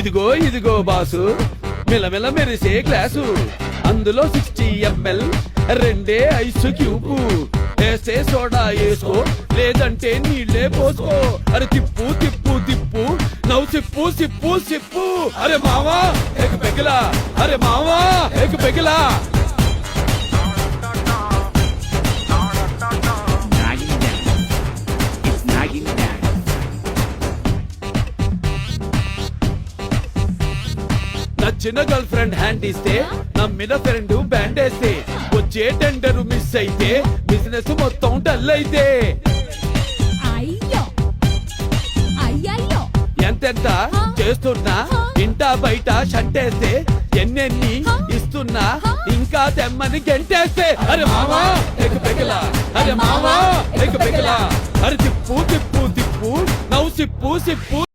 ఇదిగో ఇదిగో బాసు మిలమిల మెరిసే గ్లాసు అందులో 60 ml రెండే ఐస్ క్యూబ్ వేస్తే సోడా వేసుకో లేదంటే నీళ్ళే పోసుకో అరే తిప్పు తిప్పు తిప్పు నవ్వు సిప్పు సిప్పు సిప్పు అరే మావా ఎక్ పెగిలా అరే మావా ఎక్ పెగిలా నచ్చిన గర్ల్ ఫ్రెండ్ హ్యాండ్ ఇస్తే నమ్మిన ఫ్రెండ్ బ్యాండ్ వేస్తే వచ్చే టెండర్ మిస్ అయితే బిజినెస్ మొత్తం డల్ అయితే అయ్యో అయ్యయ్యో ఎంతెంత చేస్తున్నా ఇంటా బయట షంటేస్తే ఎన్నెన్ని ఇస్తున్నా ఇంకా తెమ్మని గెంటేస్తే అరే మావా ఎక్ పెగిలా అరే మావా ఎక్ పెగిలా అరే తిప్పు తిప్పు తిప్పు నవ్వు సిప్పు సిప్పు